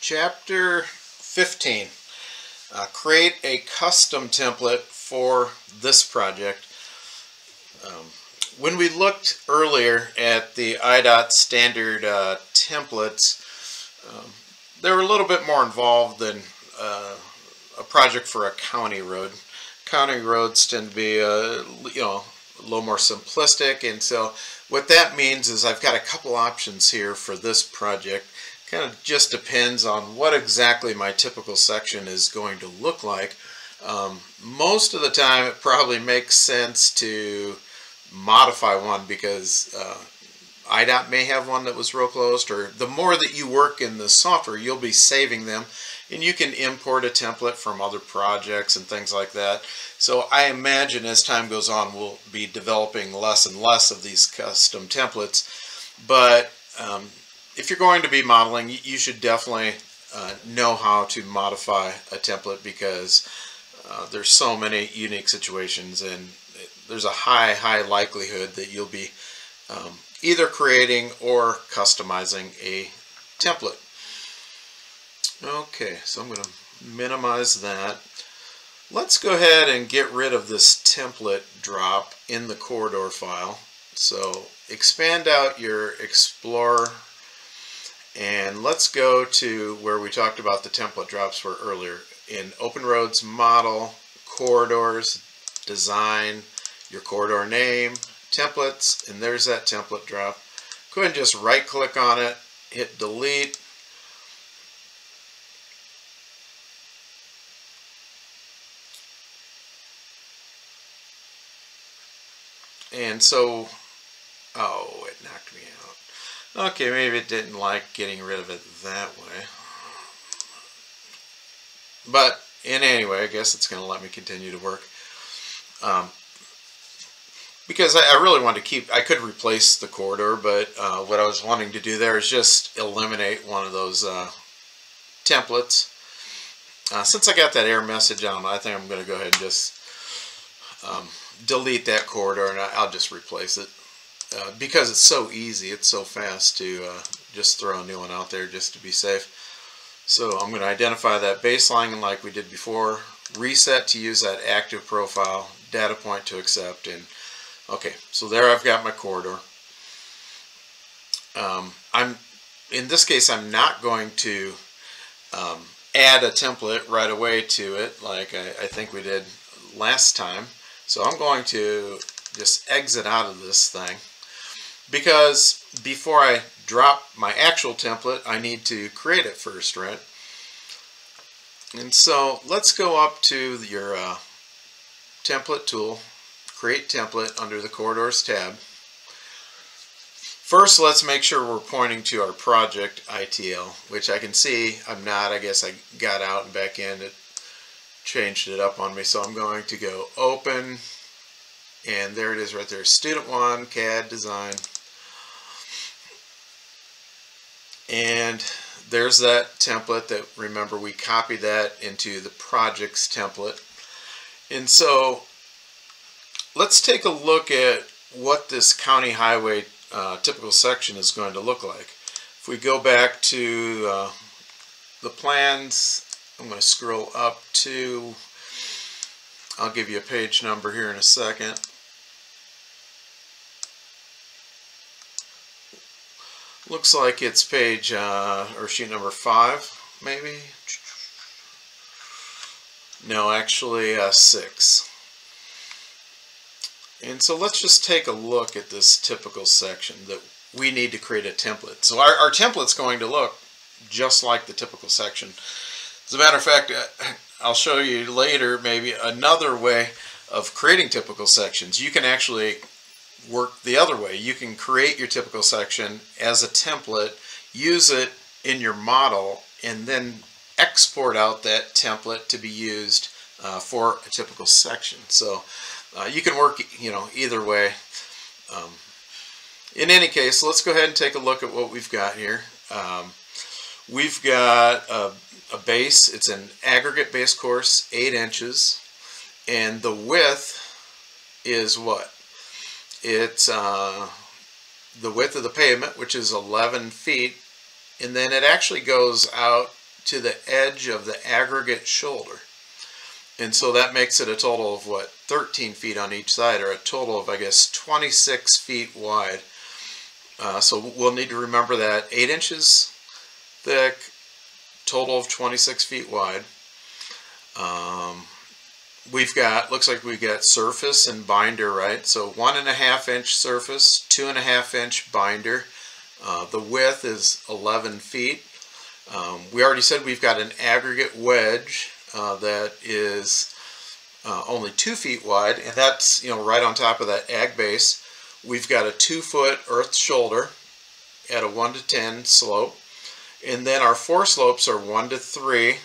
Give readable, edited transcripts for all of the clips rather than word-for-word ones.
Chapter 15. Create a custom template for this project. When we looked earlier at the IDOT standard templates, they were a little bit more involved than a project for a county road. County roads tend to be a little more simplistic, and so what that means is I've got a couple options here for this project. Kind of just depends on what exactly my typical section is going to look like. Most of the time it probably makes sense to modify one because IDOT may have one that was real close, or the more that you work in the software you'll be saving them, and you can import a template from other projects and things like that. So I imagine as time goes on we'll be developing less and less of these custom templates, but if you're going to be modeling, you should definitely know how to modify a template because there's so many unique situations, and there's a high likelihood that you'll be either creating or customizing a template. Okay, so I'm going to minimize that. Let's go ahead and get rid of this template drop in the corridor file. So expand out your Explorer, and let's go to where we talked about the template drops were earlier. In Open Roads, Model, Corridors, Design, your corridor name, Templates, and there's that template drop. Go ahead and just right click on it, hit delete. And so, oh, it knocked me out. Okay, maybe it didn't like getting rid of it that way. But in any way, I guess it's going to let me continue to work. Because I really wanted to keep, I could replace the corridor, but what I was wanting to do there is just eliminate one of those templates. Since I got that error message on, I think I'm going to go ahead and just delete that corridor, and I'll just replace it. Because it's so easy, it's so fast to just throw a new one out there just to be safe. So I'm going to identify that baseline like we did before, reset to use that active profile, data point to accept, and okay, so there I've got my corridor. In this case, I'm not going to add a template right away to it like I think we did last time. So I'm going to just exit out of this thing, because before I drop my actual template, I need to create it first, right? And so let's go up to your template tool, create template under the corridors tab. First, let's make sure we're pointing to our project ITL, which I can see I'm not. I guess I got out and back in. It changed it up on me. So I'm going to go open, and there it is right there, Student 1, CAD Design. And there's that template that, remember, we copied that into the projects template. And so let's take a look at what this county highway typical section is going to look like. If we go back to the plans, I'm going to scroll up to, I'll give you a page number here in a second. Looks like it's page or sheet number 5, maybe. No, actually 6. And so let's just take a look at this typical section that we need to create a template. So our template's going to look just like the typical section. As a matter of fact, I'll show you later maybe another way of creating typical sections. You can actually work the other way. You can create your typical section as a template, use it in your model, and then export out that template to be used for a typical section. So you can work, either way. In any case, let's go ahead and take a look at what we've got here. We've got a base. It's an aggregate base course, 8 inches, and the width is what? It's the width of the pavement, which is 11 feet, and then it actually goes out to the edge of the aggregate shoulder. And so that makes it a total of what, 13 feet on each side, or a total of, I guess, 26 feet wide. So we'll need to remember that 8 inches thick, total of 26 feet wide. We've got, looks like we've got surface and binder, right? So 1.5 inch surface, 2.5 inch binder. The width is 11 feet. We already said we've got an aggregate wedge that is only 2 feet wide, and that's, right on top of that ag base. We've got a 2-foot earth shoulder at a 1 to 10 slope, and then our 4 slopes are 1 to 3,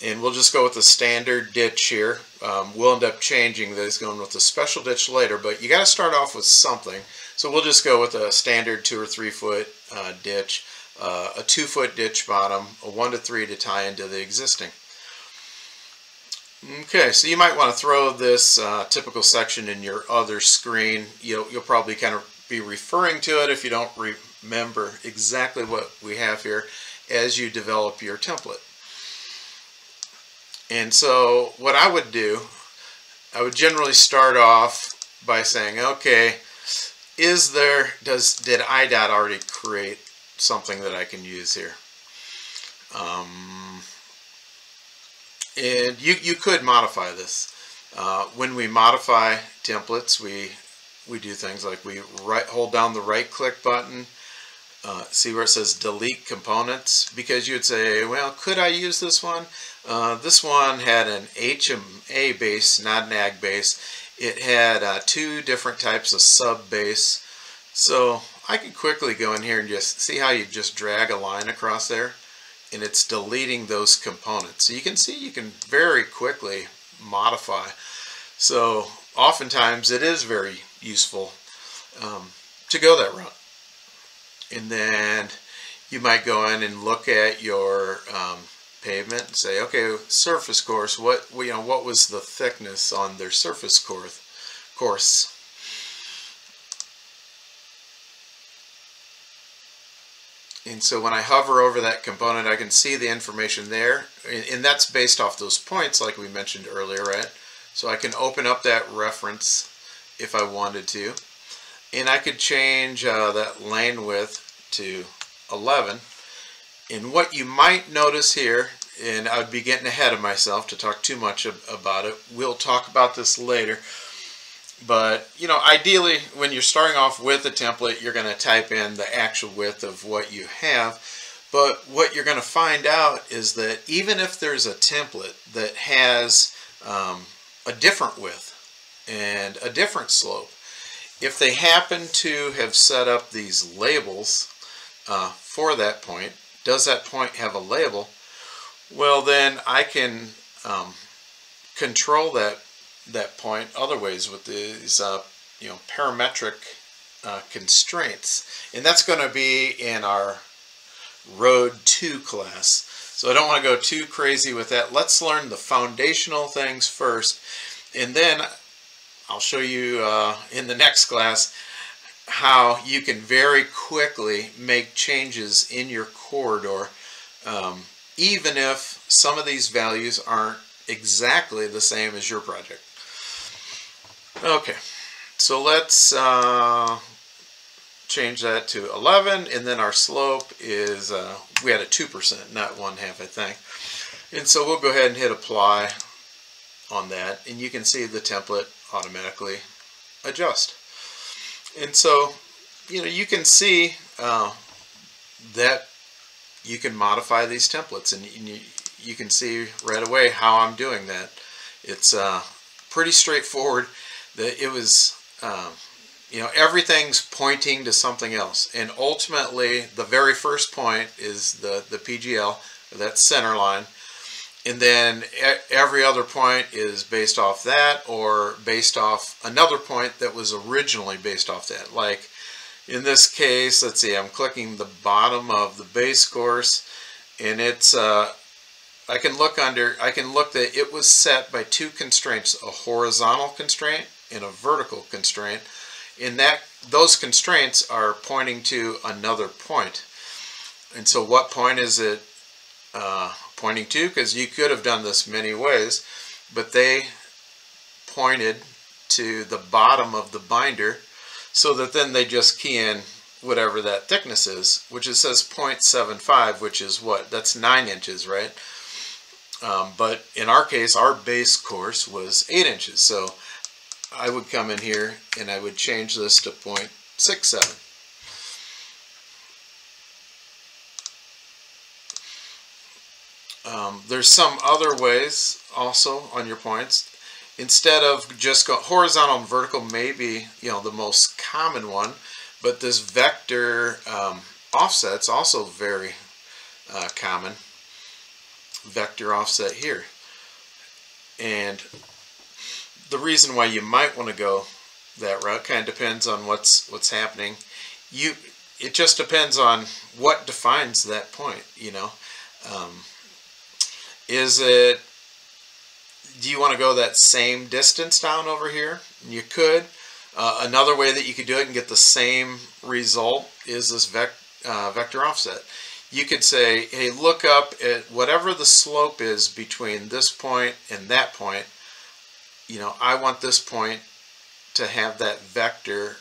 and we'll just go with the standard ditch here. We'll end up changing this, going with the special ditch later, but you got to start off with something. So we'll just go with a standard 2 or 3 foot ditch, a 2-foot ditch bottom, a 1 to 3 to tie into the existing. Okay, so you might want to throw this typical section in your other screen. You'll probably kind of be referring to it if you don't remember exactly what we have here as you develop your template. And so what I would do, I would generally start off by saying, okay, did IDOT already create something that I can use here? And you could modify this. When we modify templates, we do things like we hold down the right click button, see where it says delete components, because you'd say, well, could I use this one? This one had an HMA base, not an ag base. It had 2 different types of sub base. So I could quickly go in here and just see how you just drag a line across there, and it's deleting those components. So you can see you can very quickly modify. So oftentimes it is very useful to go that route. And then you might go in and look at your pavement and say, okay, surface course, what was the thickness on their surface course? And so when I hover over that component, I can see the information there, and that's based off those points like we mentioned earlier, right? So I can open up that reference if I wanted to, and I could change that lane width to 11. And what you might notice here, and I'd be getting ahead of myself to talk too much about it, we'll talk about this later, but ideally when you're starting off with a template, you're going to type in the actual width of what you have. But what you're going to find out is that even if there's a template that has a different width and a different slope, if they happen to have set up these labels for that point, does that point have a label? Well, then I can control that point other ways with these parametric constraints, and that's going to be in our Road 2 class. So I don't want to go too crazy with that. Let's learn the foundational things first, and then I'll show you in the next class how you can very quickly make changes in your corridor, even if some of these values aren't exactly the same as your project. Okay, so let's change that to 11, and then our slope is, we had a 2%, not 1/2, I think. And so we'll go ahead and hit apply on that, and you can see the template automatically adjust. And so, you can see that you can modify these templates, and you can see right away how I'm doing that. It's pretty straightforward. It was, everything's pointing to something else, and ultimately the very first point is the PGL, that center line, and then every other point is based off that, or based off another point that was originally based off that. Like in this case, let's see, I'm clicking the bottom of the base course, and it's I can look that it was set by 2 constraints, a horizontal constraint and a vertical constraint, and those constraints are pointing to another point. And so what point is it pointing to, because you could have done this many ways, but they pointed to the bottom of the binder, so that then they just key in whatever that thickness is, which it says 0.75, which is what? That's 9 inches, right? But in our case, our base course was 8 inches. So I would come in here and I would change this to 0.67. There's some other ways also on your points. Instead of just go horizontal and vertical, maybe the most common one, but this vector offset's also very common. Vector offset here, and the reason why you might want to go that route kind of depends on what's happening. It just depends on what defines that point. Do you want to go that same distance down over here? You could. Another way that you could do it and get the same result is this vector offset. You could say, hey, look up at whatever the slope is between this point and that point. I want this point to have that vector,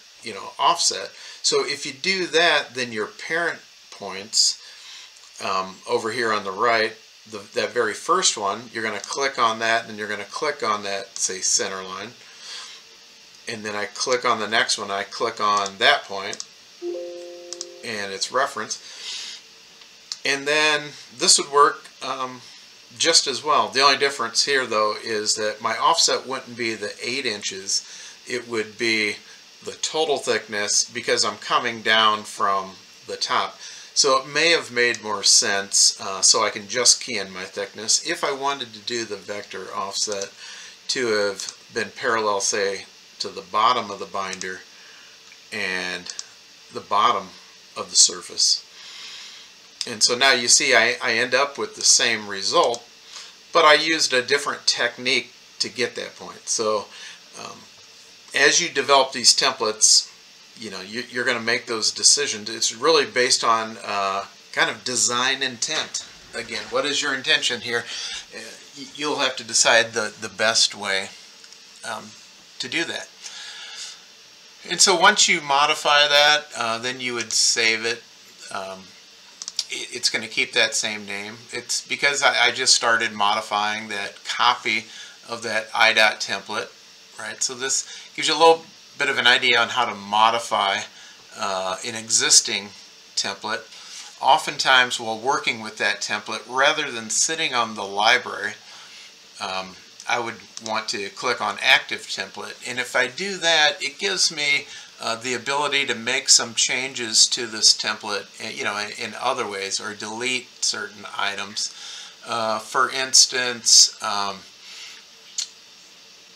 offset. So if you do that, then your parent points over here on the right, that very first one, you're going to click on that, and you're going to click on that, say, center line. And then I click on the next one, I click on that point, and it's reference. And then this would work just as well. The only difference here, though, is that my offset wouldn't be the 8 inches. It would be the total thickness, because I'm coming down from the top. So it may have made more sense, so I can just key in my thickness, if I wanted to do the vector offset to have been parallel, say, to the bottom of the binder and the bottom of the surface. And so now you see I end up with the same result, but I used a different technique to get that point. So as you develop these templates, you're going to make those decisions. It's really based on kind of design intent. Again, what is your intention here? You'll have to decide the best way to do that. And so once you modify that, then you would save it. It's going to keep that same name. It's because I just started modifying that copy of that IDOT template, right? So this gives you a little bit of an idea on how to modify an existing template. Oftentimes while working with that template, rather than sitting on the library, I would want to click on Active Template. And if I do that, it gives me the ability to make some changes to this template, in other ways, or delete certain items. For instance,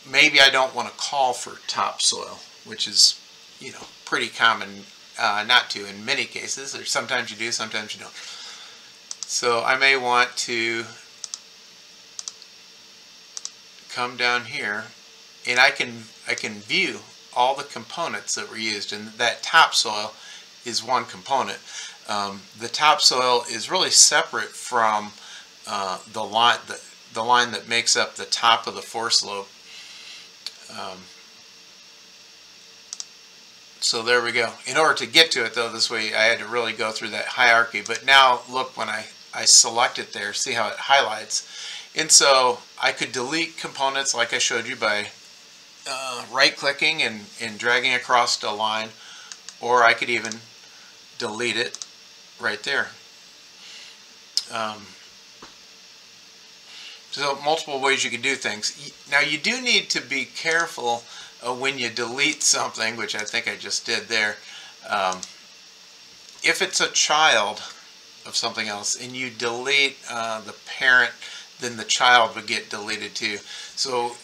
maybe I don't want to call for topsoil, which is, pretty common not to in many cases. Or sometimes you do, sometimes you don't. So I may want to come down here, and I can view all the components that were used, and that topsoil is one component. The topsoil is really separate from the line that makes up the top of the foreslope. So there we go. In order to get to it, though, this way I had to really go through that hierarchy. But now look, when I select it there, see how it highlights. And so I could delete components like I showed you by right-clicking and dragging across a line, or I could even delete it right there. So multiple ways you can do things. Now you do need to be careful when you delete something, which I think I just did there. If it's a child of something else and you delete the parent, then the child would get deleted too. So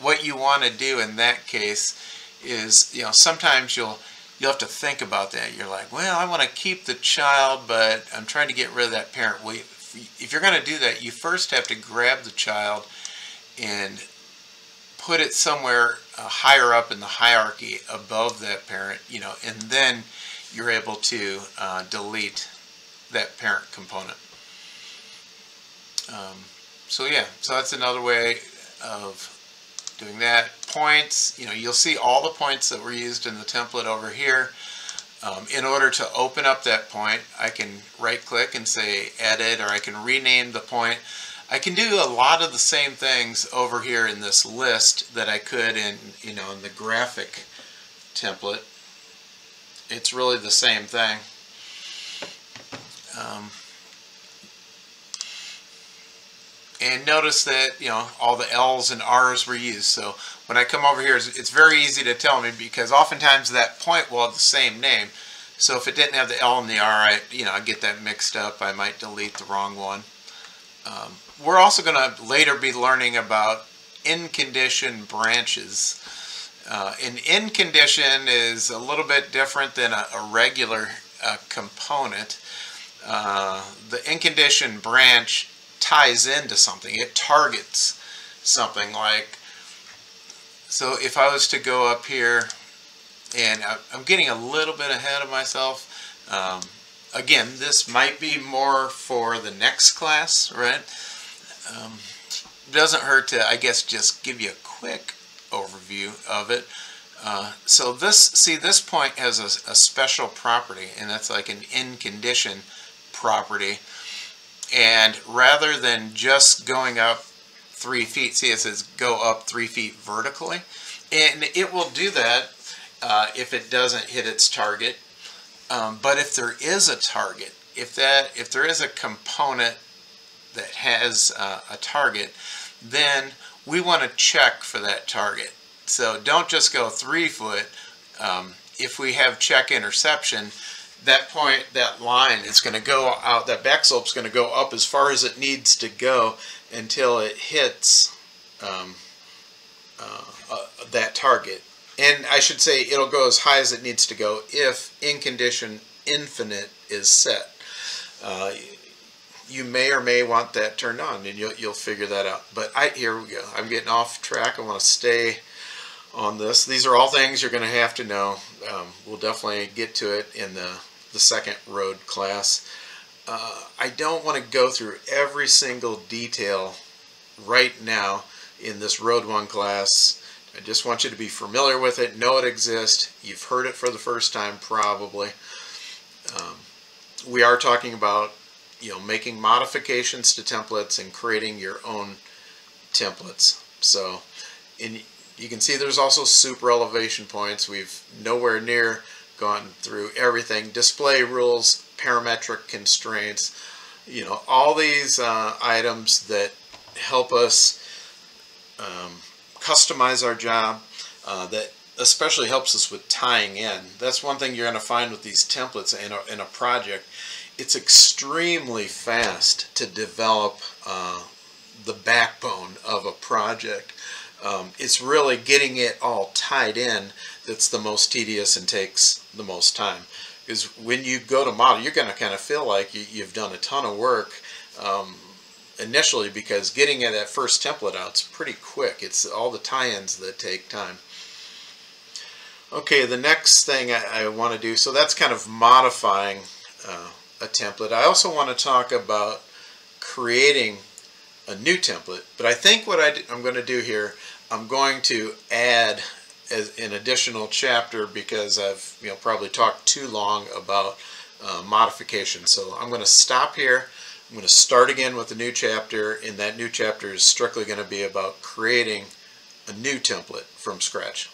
what you want to do in that case is, sometimes you'll have to think about that. You're like, well, I want to keep the child, but I'm trying to get rid of that parent. Well, if you're going to do that, you first have to grab the child and put it somewhere higher up in the hierarchy above that parent, and then you're able to delete that parent component. So yeah, so that's another way of doing that. Points, you'll see all the points that were used in the template over here. In order to open up that point, I can right click and say edit, or I can rename the point. I can do a lot of the same things over here in this list that I could in in the graphic template. It's really the same thing. And notice that all the L's and R's were used. So when I come over here, it's very easy to tell me, because oftentimes that point will have the same name. So if it didn't have the L and the R, I get that mixed up. I might delete the wrong one. We're also going to later be learning about end condition branches. An end condition is a little bit different than a regular component. The end condition branch ties into something. It targets something. Like, so if I was to go up here, and I'm getting a little bit ahead of myself. Again, this might be more for the next class, right? Doesn't hurt to, I guess, just give you a quick overview of it. So this point has a special property, and that's like an end condition property. And rather than just going up 3 feet, see, it says go up 3 feet vertically, and it will do that if it doesn't hit its target. But if there is a target, if there is a component that has a target, then we want to check for that target. So don't just go 3 foot. If we have check interception, that point, that line is going to go out, that back slope is going to go up as far as it needs to go until it hits that target. And I should say it'll go as high as it needs to go if end condition infinite is set. You may or may want that turned on, and you'll figure that out. But here we go. I'm getting off track. I want to stay on this. These are all things you're going to have to know. We'll definitely get to it in the second road class. I don't want to go through every single detail right now in this road 1 class. I just want you to be familiar with it, know it exists. You've heard it for the first time probably. We are talking about making modifications to templates and creating your own templates. So you can see there's also super elevation points. We've nowhere near gone through everything. Display rules, parametric constraints, all these items that help us customize our job, that especially helps us with tying in. That's one thing you're going to find with these templates in a project. It's extremely fast to develop the backbone of a project. It's really getting it all tied in that's the most tedious and takes the most time. Because when you go to model, you're going to kind of feel like you've done a ton of work initially, because getting that first template out is pretty quick. It's all the tie-ins that take time. Okay, the next thing I want to do, so that's kind of modifying a template. I also want to talk about creating a new template, but I think what I'm going to do here, I'm going to add as an additional chapter, because I've probably talked too long about modification. So I'm going to stop here. I'm going to start again with a new chapter, and that new chapter is strictly going to be about creating a new template from scratch.